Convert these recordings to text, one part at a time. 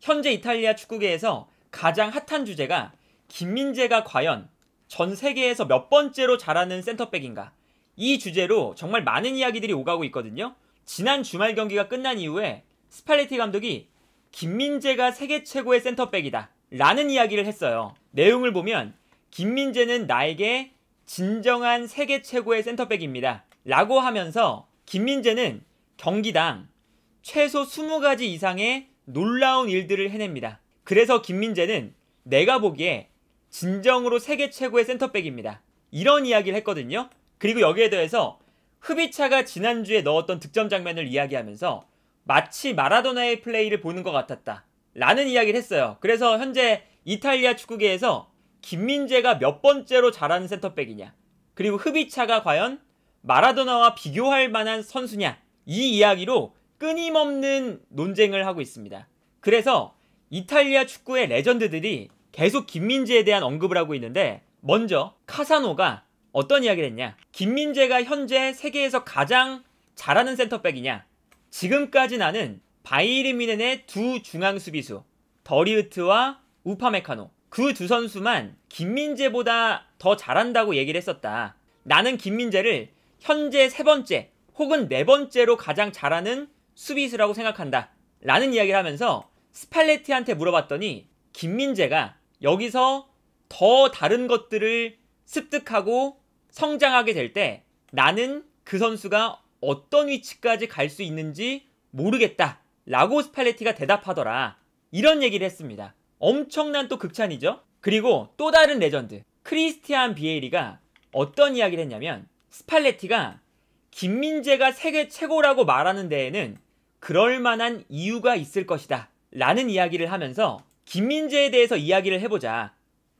현재 이탈리아 축구계에서 가장 핫한 주제가 김민재가 과연 전 세계에서 몇 번째로 잘하는 센터백인가, 이 주제로 정말 많은 이야기들이 오가고 있거든요. 지난 주말 경기가 끝난 이후에 스팔레티 감독이 김민재가 세계 최고의 센터백이다 라는 이야기를 했어요. 내용을 보면 김민재는 나에게 진정한 세계 최고의 센터백입니다 라고 하면서 김민재는 경기당 최소 20가지 이상의 놀라운 일들을 해냅니다. 그래서 김민재는 내가 보기에 진정으로 세계 최고의 센터백입니다, 이런 이야기를 했거든요. 그리고 여기에 대해서 흐비차가 지난주에 넣었던 득점 장면을 이야기하면서 마치 마라도나의 플레이를 보는 것 같았다 라는 이야기를 했어요. 그래서 현재 이탈리아 축구계에서 김민재가 몇 번째로 잘하는 센터백이냐, 그리고 흐비차가 과연 마라도나와 비교할 만한 선수냐, 이 이야기로 끊임없는 논쟁을 하고 있습니다. 그래서 이탈리아 축구의 레전드들이 계속 김민재에 대한 언급을 하고 있는데, 먼저 카사노가 어떤 이야기를 했냐, 김민재가 현재 세계에서 가장 잘하는 센터백이냐, 지금까지 나는 바이에른 뮌헨의 두 중앙 수비수 더리우트와 우파메카노, 그 두 선수만 김민재보다 더 잘한다고 얘기를 했었다. 나는 김민재를 현재 세 번째 혹은 네 번째로 가장 잘하는 수비수라고 생각한다 라는 이야기를 하면서 스팔레티한테 물어봤더니 김민재가 여기서 더 다른 것들을 습득하고 성장하게 될 때 나는 그 선수가 어떤 위치까지 갈 수 있는지 모르겠다 라고 스팔레티가 대답하더라, 이런 얘기를 했습니다. 엄청난 또 극찬이죠. 그리고 또 다른 레전드 크리스티안 비에리가 어떤 이야기를 했냐면, 스팔레티가 김민재가 세계 최고라고 말하는 데에는 그럴 만한 이유가 있을 것이다 라는 이야기를 하면서 김민재에 대해서 이야기를 해보자.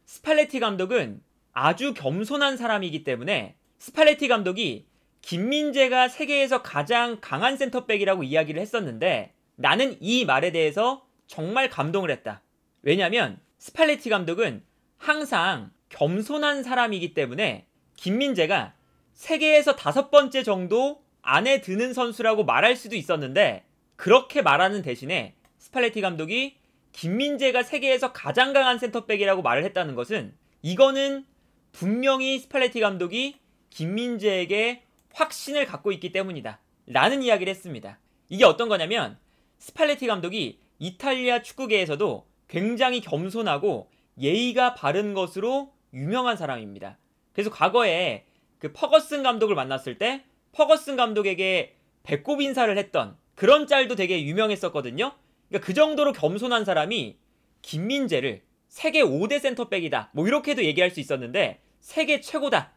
스팔레티 감독은 아주 겸손한 사람이기 때문에 스팔레티 감독이 김민재가 세계에서 가장 강한 센터백이라고 이야기를 했었는데, 나는 이 말에 대해서 정말 감동을 했다. 왜냐면 스팔레티 감독은 항상 겸손한 사람이기 때문에 김민재가 세계에서 5번째 정도 안에 드는 선수라고 말할 수도 있었는데, 그렇게 말하는 대신에 스팔레티 감독이 김민재가 세계에서 가장 강한 센터백이라고 말을 했다는 것은, 이거는 분명히 스팔레티 감독이 김민재에게 확신을 갖고 있기 때문이다 라는 이야기를 했습니다. 이게 어떤 거냐면, 스팔레티 감독이 이탈리아 축구계에서도 굉장히 겸손하고 예의가 바른 것으로 유명한 사람입니다. 그래서 과거에 그 퍼거슨 감독을 만났을 때 퍼거슨 감독에게 배꼽 인사를 했던 그런 짤도 되게 유명했었거든요. 그러니까 그 정도로 겸손한 사람이 김민재를 세계 5대 센터백이다 뭐 이렇게도 얘기할 수 있었는데, 세계 최고다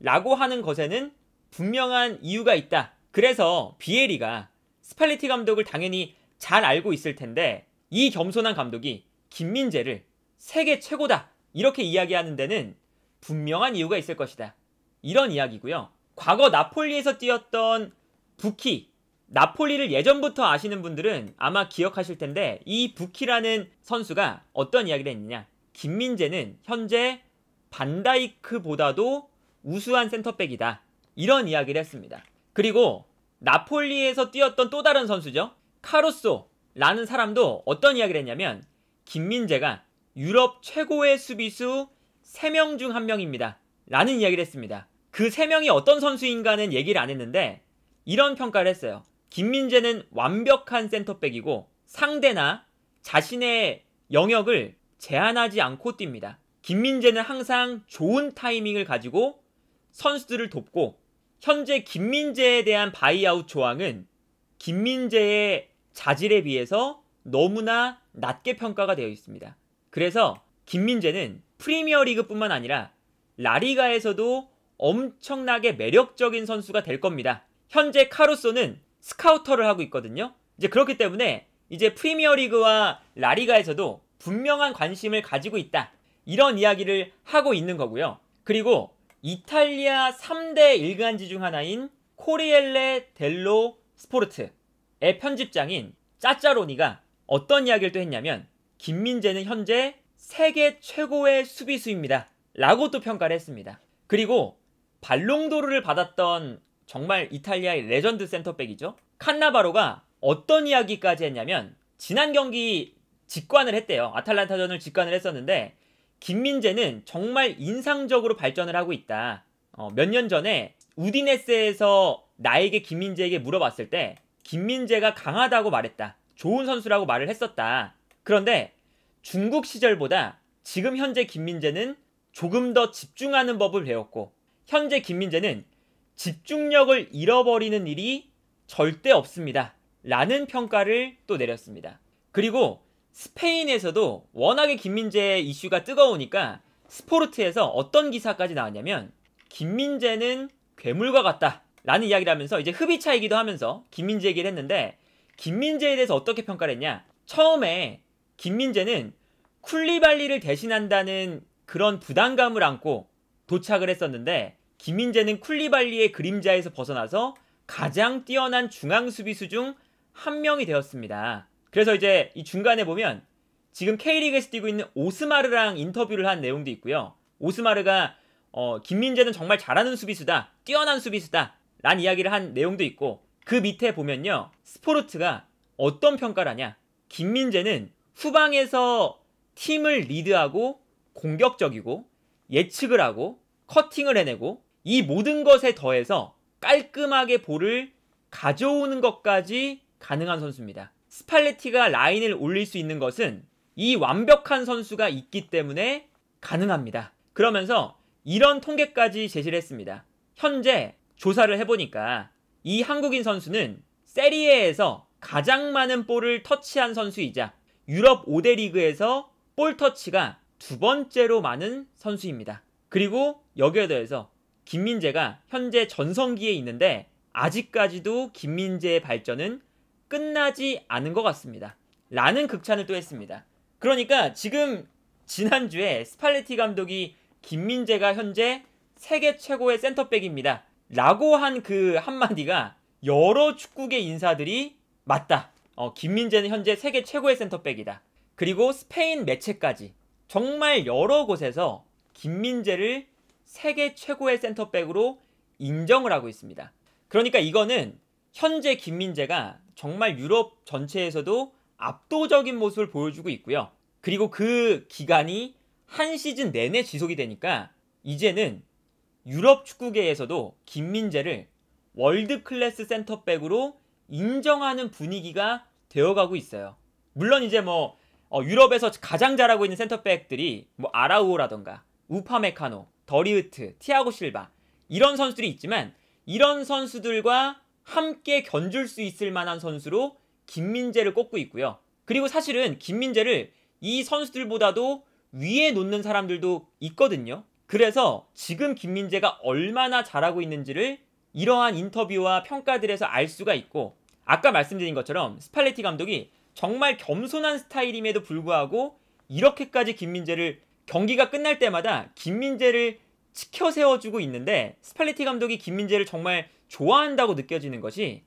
라고 하는 것에는 분명한 이유가 있다. 그래서 비에리가 스팔레티 감독을 당연히 잘 알고 있을 텐데, 이 겸손한 감독이 김민재를 세계 최고다 이렇게 이야기하는 데는 분명한 이유가 있을 것이다, 이런 이야기고요. 과거 나폴리에서 뛰었던 부키, 나폴리를 예전부터 아시는 분들은 아마 기억하실 텐데, 이 부키라는 선수가 어떤 이야기를 했느냐, 김민재는 현재 반다이크보다도 우수한 센터백이다, 이런 이야기를 했습니다. 그리고 나폴리에서 뛰었던 또 다른 선수죠, 카루소라는 사람도 어떤 이야기를 했냐면, 김민재가 유럽 최고의 수비수 3명 중 1명입니다 라는 이야기를 했습니다. 그 3명이 어떤 선수인가는 얘기를 안 했는데, 이런 평가를 했어요. 김민재는 완벽한 센터백이고 상대나 자신의 영역을 제한하지 않고 뜁니다. 김민재는 항상 좋은 타이밍을 가지고 선수들을 돕고, 현재 김민재에 대한 바이아웃 조항은 김민재의 자질에 비해서 너무나 낮게 평가가 되어 있습니다. 그래서 김민재는 프리미어리그뿐만 아니라 라리가에서도 엄청나게 매력적인 선수가 될 겁니다. 현재 카루소는 스카우터를 하고 있거든요. 이제 그렇기 때문에 이제 프리미어리그와 라리가에서도 분명한 관심을 가지고 있다, 이런 이야기를 하고 있는 거고요. 그리고 이탈리아 3대 일간지 중 하나인 코리엘레 델로 스포르트의 편집장인 짜짜로니가 어떤 이야기를 또 했냐면, 김민재는 현재 세계 최고의 수비수입니다 라고 또 평가를 했습니다. 그리고 발롱도르를 받았던 정말 이탈리아의 레전드 센터백이죠, 칸나바로가 어떤 이야기까지 했냐면, 지난 경기 직관을 했대요. 아탈란타전을 직관을 했었는데 김민재는 정말 인상적으로 발전을 하고 있다. 몇 년 전에 우디네스에서 나에게 김민재에게 물어봤을 때 김민재가 강하다고 말했다. 좋은 선수라고 말을 했었다. 그런데 중국 시절보다 지금 현재 김민재는 조금 더 집중하는 법을 배웠고 현재 김민재는 집중력을 잃어버리는 일이 절대 없습니다. 라는 평가를 또 내렸습니다. 그리고 스페인에서도 워낙에 김민재의 이슈가 뜨거우니까 스포르트에서 어떤 기사까지 나왔냐면 김민재는 괴물과 같다 라는 이야기를 하면서 이제 흡입차이기도 하면서 김민재 얘기를 했는데 김민재에 대해서 어떻게 평가를 했냐. 처음에 김민재는 쿨리발리를 대신한다는 그런 부담감을 안고 도착을 했었는데 김민재는 쿨리발리의 그림자에서 벗어나서 가장 뛰어난 중앙 수비수 중 한 명이 되었습니다. 그래서 이제 이 중간에 보면 지금 K리그에서 뛰고 있는 오스마르랑 인터뷰를 한 내용도 있고요. 오스마르가 김민재는 정말 잘하는 수비수다. 뛰어난 수비수다. 라는 이야기를 한 내용도 있고 그 밑에 보면요. 스포르트가 어떤 평가를 하냐. 김민재는 후방에서 팀을 리드하고 공격적이고 예측을 하고 커팅을 해내고 이 모든 것에 더해서 깔끔하게 볼을 가져오는 것까지 가능한 선수입니다. 스팔레티가 라인을 올릴 수 있는 것은 이 완벽한 선수가 있기 때문에 가능합니다. 그러면서 이런 통계까지 제시를 했습니다. 현재 조사를 해보니까 이 한국인 선수는 세리에에서 가장 많은 볼을 터치한 선수이자 유럽 5대 리그에서 볼 터치가 두 번째로 많은 선수입니다. 그리고 여기에 더해서 김민재가 현재 전성기에 있는데 아직까지도 김민재의 발전은 끝나지 않은 것 같습니다. 라는 극찬을 또 했습니다. 그러니까 지금 지난주에 스팔레티 감독이 김민재가 현재 세계 최고의 센터백입니다. 라고 한 그 한마디가 여러 축구계 인사들이 맞다. 김민재는 현재 세계 최고의 센터백이다. 그리고 스페인 매체까지 정말 여러 곳에서 김민재를 세계 최고의 센터백으로 인정을 하고 있습니다. 그러니까 이거는 현재 김민재가 정말 유럽 전체에서도 압도적인 모습을 보여주고 있고요. 그리고 그 기간이 한 시즌 내내 지속이 되니까 이제는 유럽 축구계에서도 김민재를 월드 클래스 센터백으로 인정하는 분위기가 되어가고 있어요. 물론 이제 유럽에서 가장 잘하고 있는 센터백들이 아라우오라던가 우파메카노, 더리우트, 티아고 실바 이런 선수들이 있지만 이런 선수들과 함께 견줄 수 있을 만한 선수로 김민재를 꼽고 있고요. 그리고 사실은 김민재를 이 선수들보다도 위에 놓는 사람들도 있거든요. 그래서 지금 김민재가 얼마나 잘하고 있는지를 이러한 인터뷰와 평가들에서 알 수가 있고 아까 말씀드린 것처럼 스팔레티 감독이 정말 겸손한 스타일임에도 불구하고 이렇게까지 김민재를 경기가 끝날 때마다 김민재를 치켜 세워주고 있는데 스팔레티 감독이 김민재를 정말 좋아한다고 느껴지는 것이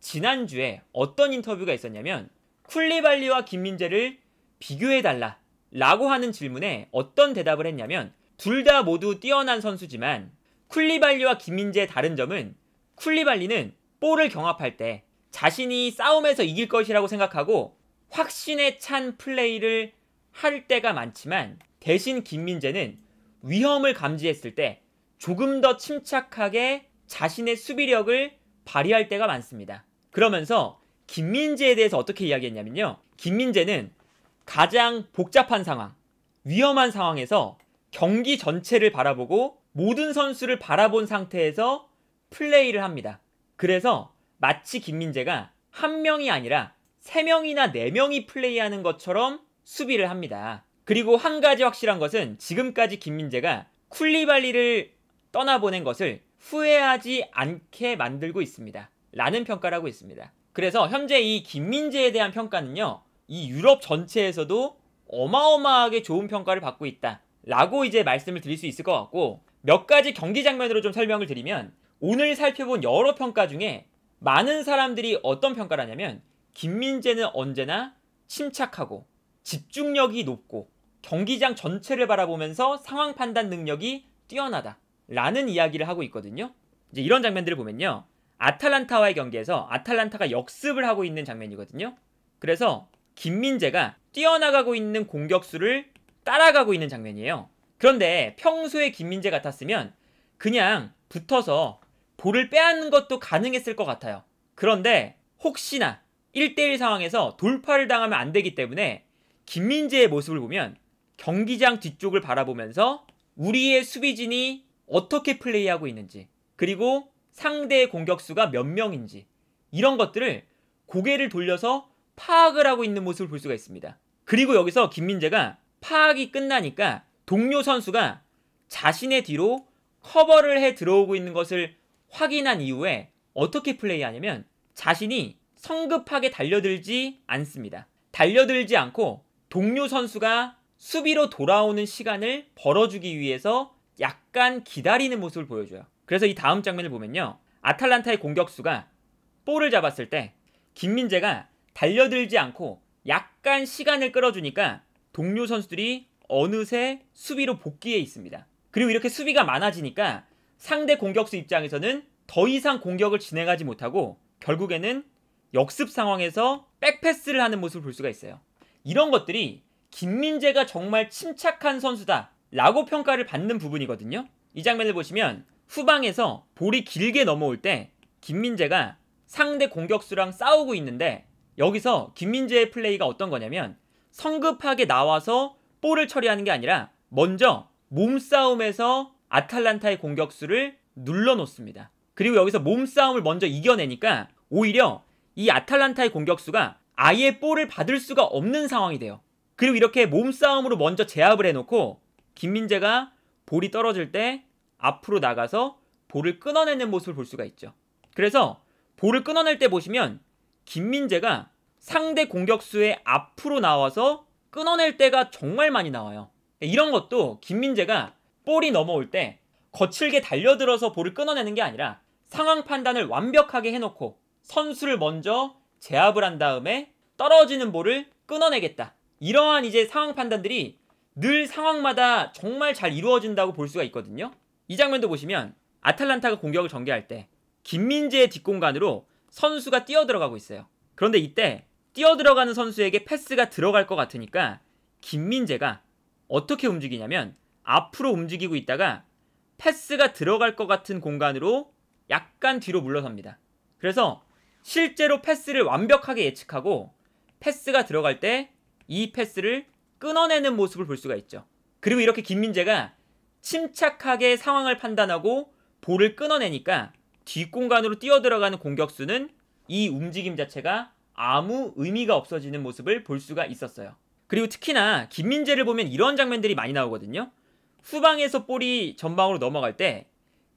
지난주에 어떤 인터뷰가 있었냐면 쿨리발리와 김민재를 비교해달라 라고 하는 질문에 어떤 대답을 했냐면 둘 다 모두 뛰어난 선수지만 쿨리발리와 김민재의 다른 점은 쿨리발리는 볼을 경합할 때 자신이 싸움에서 이길 것이라고 생각하고 확신에 찬 플레이를 할 때가 많지만 대신 김민재는 위험을 감지했을 때 조금 더 침착하게 자신의 수비력을 발휘할 때가 많습니다. 그러면서 김민재에 대해서 어떻게 이야기했냐면요. 김민재는 가장 복잡한 상황, 위험한 상황에서 경기 전체를 바라보고 모든 선수를 바라본 상태에서 플레이를 합니다. 그래서 마치 김민재가 한 명이 아니라 3명이나 4명이 플레이하는 것처럼 수비를 합니다. 그리고 한 가지 확실한 것은 지금까지 김민재가 쿨리발리를 떠나보낸 것을 후회하지 않게 만들고 있습니다. 라는 평가를 하고 있습니다. 그래서 현재 이 김민재에 대한 평가는요. 이 유럽 전체에서도 어마어마하게 좋은 평가를 받고 있다. 라고 이제 말씀을 드릴 수 있을 것 같고 몇 가지 경기 장면으로 좀 설명을 드리면 오늘 살펴본 여러 평가 중에 많은 사람들이 어떤 평가를 하냐면 김민재는 언제나 침착하고 집중력이 높고 경기장 전체를 바라보면서 상황 판단 능력이 뛰어나다 라는 이야기를 하고 있거든요. 이제 이런 장면들을 보면요. 아탈란타와의 경기에서 아탈란타가 역습을 하고 있는 장면이거든요. 그래서 김민재가 뛰어나가고 있는 공격수를 따라가고 있는 장면이에요. 그런데 평소에 김민재 같았으면 그냥 붙어서 볼을 빼앗는 것도 가능했을 것 같아요. 그런데 혹시나 1대1 상황에서 돌파를 당하면 안 되기 때문에 김민재의 모습을 보면 경기장 뒤쪽을 바라보면서 우리의 수비진이 어떻게 플레이하고 있는지, 그리고 상대의 공격수가 몇 명인지, 이런 것들을 고개를 돌려서 파악을 하고 있는 모습을 볼 수가 있습니다. 그리고 여기서 김민재가 파악이 끝나니까 동료 선수가 자신의 뒤로 커버를 해 들어오고 있는 것을 확인한 이후에 어떻게 플레이하냐면 자신이 성급하게 달려들지 않습니다. 달려들지 않고 동료 선수가 수비로 돌아오는 시간을 벌어주기 위해서 약간 기다리는 모습을 보여줘요. 그래서 이 다음 장면을 보면요, 아탈란타의 공격수가 볼을 잡았을 때 김민재가 달려들지 않고 약간 시간을 끌어주니까 동료 선수들이 어느새 수비로 복귀해 있습니다. 그리고 이렇게 수비가 많아지니까 상대 공격수 입장에서는 더 이상 공격을 진행하지 못하고 결국에는 역습 상황에서 백패스를 하는 모습을 볼 수가 있어요. 이런 것들이 김민재가 정말 침착한 선수다 라고 평가를 받는 부분이거든요. 이 장면을 보시면 후방에서 볼이 길게 넘어올 때 김민재가 상대 공격수랑 싸우고 있는데, 여기서 김민재의 플레이가 어떤 거냐면 성급하게 나와서 볼을 처리하는 게 아니라 먼저 몸싸움에서 아탈란타의 공격수를 눌러놓습니다. 그리고 여기서 몸싸움을 먼저 이겨내니까 오히려 이 아탈란타의 공격수가 아예 볼을 받을 수가 없는 상황이 돼요. 그리고 이렇게 몸싸움으로 먼저 제압을 해놓고 김민재가 볼이 떨어질 때 앞으로 나가서 볼을 끊어내는 모습을 볼 수가 있죠. 그래서 볼을 끊어낼 때 보시면 김민재가 상대 공격수의 앞으로 나와서 끊어낼 때가 정말 많이 나와요. 이런 것도 김민재가 볼이 넘어올 때 거칠게 달려들어서 볼을 끊어내는 게 아니라 상황 판단을 완벽하게 해놓고 선수를 먼저 제압을 한 다음에 떨어지는 볼을 끊어내겠다, 이러한 이제 상황 판단들이 늘 상황마다 정말 잘 이루어진다고 볼 수가 있거든요. 이 장면도 보시면 아탈란타가 공격을 전개할 때 김민재의 뒷공간으로 선수가 뛰어들어가고 있어요. 그런데 이때 뛰어들어가는 선수에게 패스가 들어갈 것 같으니까 김민재가 어떻게 움직이냐면 앞으로 움직이고 있다가 패스가 들어갈 것 같은 공간으로 약간 뒤로 물러섭니다. 그래서 실제로 패스를 완벽하게 예측하고 패스가 들어갈 때 이 패스를 끊어내는 모습을 볼 수가 있죠. 그리고 이렇게 김민재가 침착하게 상황을 판단하고 볼을 끊어내니까 뒷공간으로 뛰어들어가는 공격수는 이 움직임 자체가 아무 의미가 없어지는 모습을 볼 수가 있었어요. 그리고 특히나 김민재를 보면 이런 장면들이 많이 나오거든요. 후방에서 볼이 전방으로 넘어갈 때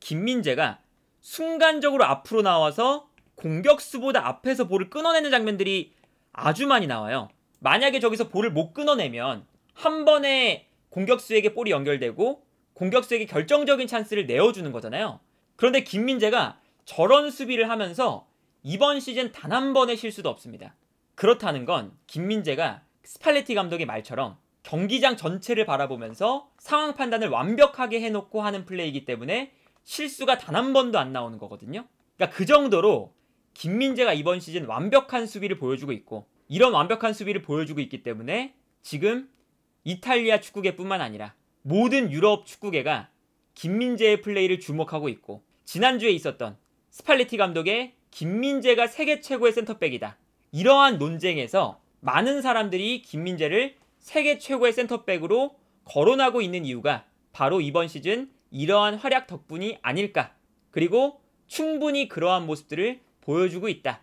김민재가 순간적으로 앞으로 나와서 공격수보다 앞에서 볼을 끊어내는 장면들이 아주 많이 나와요. 만약에 저기서 볼을 못 끊어내면 한 번에 공격수에게 볼이 연결되고 공격수에게 결정적인 찬스를 내어주는 거잖아요. 그런데 김민재가 저런 수비를 하면서 이번 시즌 단 한 번의 실수도 없습니다. 그렇다는 건 김민재가 스팔레티 감독의 말처럼 경기장 전체를 바라보면서 상황 판단을 완벽하게 해놓고 하는 플레이이기 때문에 실수가 단 한 번도 안 나오는 거거든요. 그러니까 그 정도로 김민재가 이번 시즌 완벽한 수비를 보여주고 있고, 이런 완벽한 수비를 보여주고 있기 때문에 지금 이탈리아 축구계뿐만 아니라 모든 유럽 축구계가 김민재의 플레이를 주목하고 있고, 지난주에 있었던 스팔레티 감독의 김민재가 세계 최고의 센터백이다, 이러한 논쟁에서 많은 사람들이 김민재를 세계 최고의 센터백으로 거론하고 있는 이유가 바로 이번 시즌 이러한 활약 덕분이 아닐까, 그리고 충분히 그러한 모습들을 보여주고 있다,